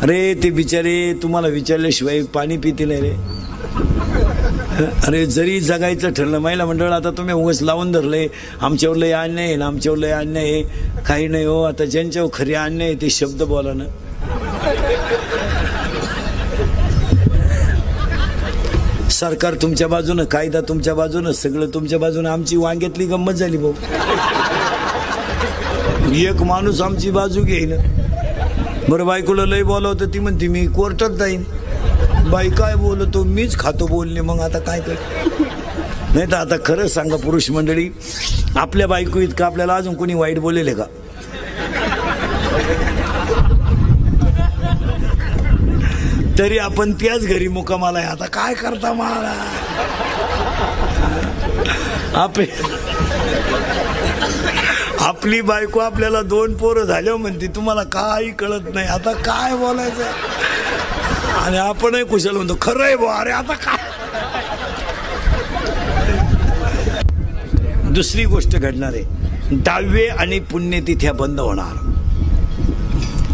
अरे ते बिचारे तुम्हाला विचारल्याशिवाय पाणी पिते नाही रे. अरे जरी जगायचं ठरलं महिला मंडळ आता तुम्ही उगाच लावून धरले आमच्यावर लय अन्याय आहे ना आमच्यावर लय अन्याय आहे. काही नाही हो, आता ज्यांच्यावर खरी अन्याय आहे ते शब्द बोला ना. सरकार तुमच्या बाजूनं, कायदा तुमच्या बाजूनं, सगळं तुमच्या बाजूनं. आमची वांग्यातली गंमत झाली भाऊ. एक माणूस आमची बाजू घेईन. बरं बायकोला लय बोलावतं ती म्हणते मी कोर्टात जाईन. बाई काय बोलतो मीच खातो बोलणे. मग आता काय कर. नाही तर आता खरं सांगा पुरुष मंडळी, आपल्या बायको इतकं आपल्याला अजून कोणी वाईट बोलेले का? तरी आपण त्याच घरी मुक्कामाला आहे. आता काय करता मला. आपली बायको आपल्याला 2 पोरं झाल्यावर म्हणते तुम्हाला काही कळत नाही. आता काय बोलायचं. आणि आपणही कुशल म्हणतो खरं आहे बुवा. अरे आता काय. दुसरी गोष्ट घडणार आहे, 10वे आणि पुण्यतिथ्या बंद होणार.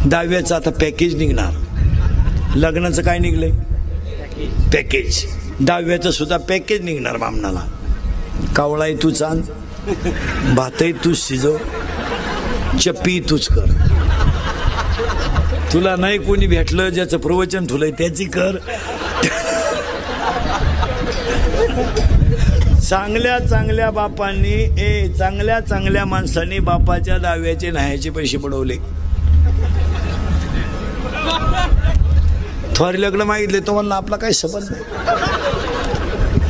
10व्याचं आता पॅकेज निघणार. लग्नाचं काय निघलंय पॅकेज. 10व्याचं सुद्धा पॅकेज निघणार बामणाला. कावळाही तू चांद, भातही तूच शिजव, चप्पी तूच कर. तुला नाही कोणी भेटलं ज्याचं प्रवचन ठुलंय त्याची कर. चांगल्या चांगल्या बापांनी चांगल्या चांगल्या माणसांनी बापाच्या 10व्याचे न्हायचे पैसे बुडवले. थोरी लग्न मागितले तो म्हणला आपला काय संबंध नाही.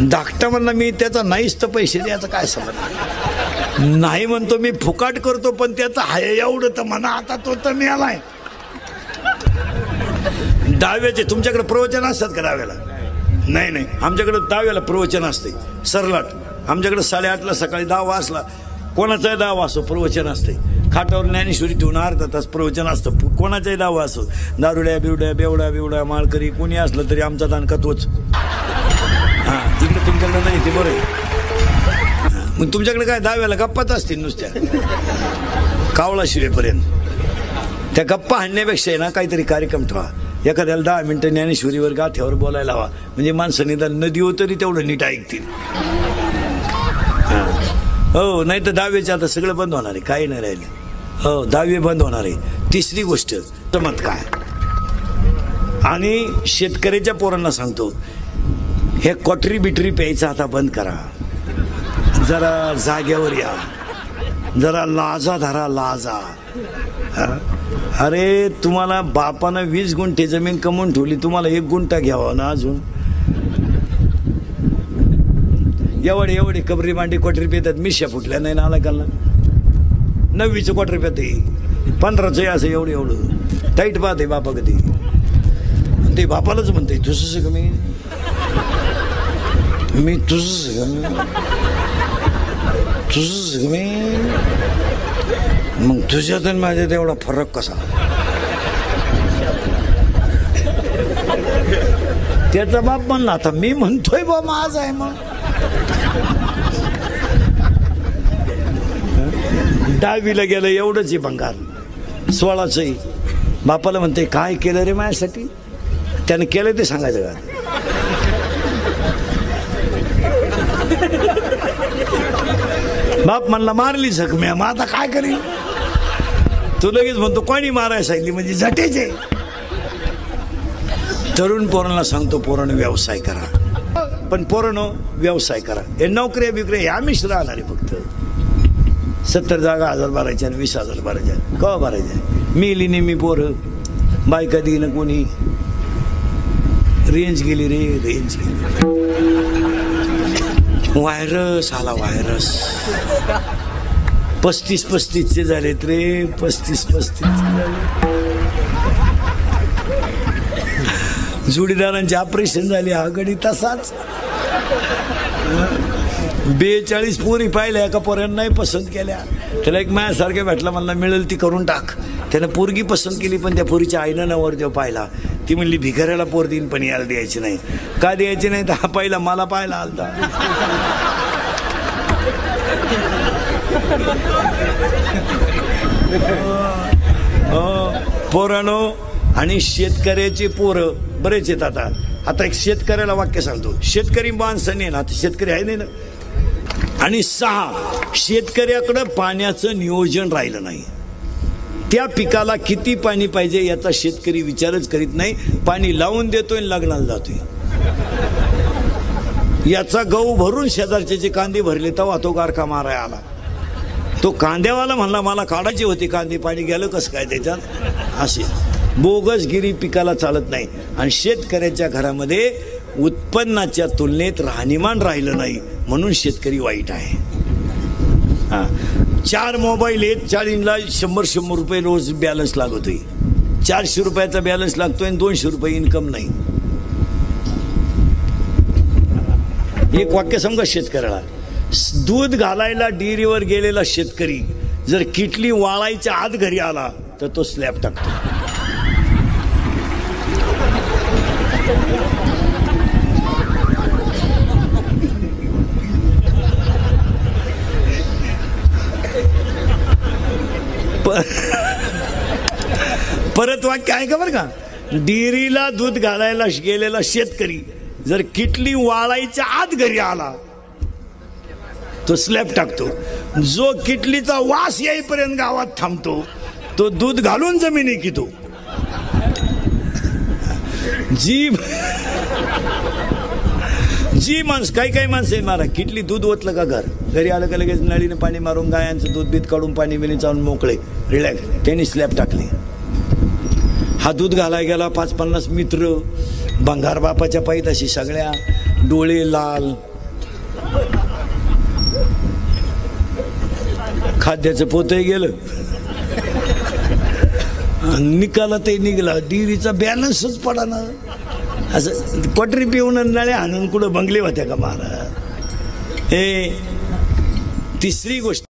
धाकटा म्हणला मी त्याचा नाहीच तर पैसे द्यायचा काय संबंध नाही. म्हणतो मी फुकाट करतो पण त्याचा हाय एवढं तर म्हणा. आता तो तर मिळालाय. 10व्याचे तुमच्याकडे प्रवचन असतात का 10व्याला? नाही नाही, आमच्याकडे 10व्याला प्रवचन असते सरलाट. आमच्याकडे 8:30ला सकाळी 10 वाजला कोणाचाही 10 वाजतो प्रवचन असते. खाटावर ज्ञानेश्वरी ठेवून अर्धा तास प्रवचन असतं. कोणाचाही 10 वाजतो. दारुड्या बिवड्या बेवड्या बिवड्या माळकरी कोणी असलं तरी आमचा दानका तोच. हां तिकडे तुमच्याकडे नाही ते बरं आहे. मग तुमच्याकडे काय 10व्याला गप्पाच असतील नुसत्या कावळा शिवेपर्यंत. त्या गप्पा हाणण्यापेक्षा आहे ना काहीतरी कार्यक्रम ठेवा. एखाद्याला 10 मिनिटं ज्ञानेश्वरीवर गाथ्यावर बोलायला हवा म्हणजे माणसं निदान नदी हो तरी तेवढं नीट ऐकतील. हो नाही तर 10व्याचे आता सगळं बंद होणार आहे. काही नाही राहिलं. हो 10वी बंद होणार आहे. तिसरी गोष्ट चमत्कार. आणि शेतकऱ्याच्या पोरांना सांगतो हे क्वाटरी बिटरी प्यायचं आता बंद करा. जरा जाग्यावर या. जरा लाजा धरा लाजा. अरे तुम्हाला बापानं 20 गुंठे जमीन कमवून ठेवली. तुम्हाला 1 गुंठा घ्यावा ना अजून. एवढे कबरी मांडी क्वाटरी पेतात. मिश्या फुटल्या नाही ना आला काला. 9वीचं क्वाटरी पेते 15चं असं एवढं टाईट पाहते बापा. कधी ते बापालाच म्हणते तुझं का मी तुझं मी मग तुझ्यात आणि माझ्यात एवढा फरक कसा. त्याचा बाप म्हणला आता मी म्हणतोय बा माझ आहे. मग 10वीला गेलं एवढंच आहे भंगार. 16चं बापाला म्हणते काय केलं रे माझ्यासाठी. त्याने केलं ते सांगायचं का. बाप म्हणला मारली जखम्या. मग आता काय करील. तू लगेच म्हणतो कोणी मारायला सांगितली म्हणजे झटेचे. तरुण पोरांना सांगतो पोरांनो व्यवसाय करा. पण पोरांनो व्यवसाय करा. हे नोकऱ्या बिकऱ्या आम्हीच राहणार आहे. फक्त 70 जागा 1000 भरायच्या आणि 20,000 भरायच्या. कवा भरायच्या. मिली नेहमी पोरं बायका देईन कोणी. रेंज गेली रे रेंज गेली. व्हायरस आला व्हायरस. 35-35चे झालेत रे. 35 झाले. जोडीदारांचे ऑपरेशन झाले. हा गडी तसाच. 42 पोरी पाहिल्या. एका पोरांना नाही पसंत केल्या. त्याला एक माझ्यासारख्या भेटला म्हणला मिळेल ती करून टाक. त्यानं पोरगी पसंत केली पण त्या पोरीच्या आईनं नवरदेव पाहिला. ती म्हणली भिकाऱ्याला पोर देईन पण याला द्यायची नाही. का द्यायची नाही तर हा पाहिला मला पाहिला आलता. पोरानो आणि शेतकऱ्याचे पोरं बरेच आहेत. आता एक शेतकऱ्याला वाक्य सांगतो, शेतकरी माणसं नाही ना, आता शेतकरी आहे नाही ना. आणि 6, शेतकऱ्याकडं पाण्याचं नियोजन राहिलं नाही. त्या पिकाला किती पाणी पाहिजे याचा शेतकरी विचारच करीत नाही. पाणी लावून देतोय, लग्नाला जातोय. याचा गहू भरून शेजारचे कांदे भरले तेव्हा तो गारखा माराय आला. तो कांद्यावाला म्हणला मला काढायचे होते कांदे, पाणी गेलं कसं काय त्याच्यात. असे बोगसगिरी पिकाला चालत नाही. आणि शेतकऱ्याच्या घरामध्ये उत्पन्नाच्या तुलनेत राहणीमान राहिलं नाही, म्हणून शेतकरी वाईट आहे. 4 मोबाईल आहेत, 40ला 100 रुपये रोज बॅलन्स लागतोय. 400 रुपयाचा बॅलन्स लागतोय आणि 200 रुपये इन्कम नाही. एक वाक्य समजा शेतकऱ्याला, दूध घालायला डेअरीवर गेलेला शेतकरी जर किटली वाळायच्या आत घरी आला तर तो स्लॅब टाकतो. परत वाक्य आहे का बरं का, डेअरीला दूध घालायला गेलेला शेतकरी जर किटली वाळायच्या आत घरी आला तो स्लॅब टाकतो. जो किटलीचा वास येईपर्यंत गावात थांबतो तो दूध घालून जमिनी कितो. जी माणसं काही माणसं मारा, किटली दूध ओतलं का घरी आलं का लगेच नळीने पाणी मारून गायांचं दूध बीत काढून पाणी बिणी चालून मोकळे रिलॅक्स, त्यांनी स्लॅब टाकले. हा दूध घालाय गेला 50 मित्र, भंगार बापाच्या पायीत सगळ्या, डोळे लाल, खाद्याचं पोतही गेलं, निकाला ते निघला, डेअरीचा बॅलन्सच पडा ना. असं क्वाटरी पिऊन नळ्या आणून कुठं बंगले होत्या का महाराज. हे तिसरी गोष्ट.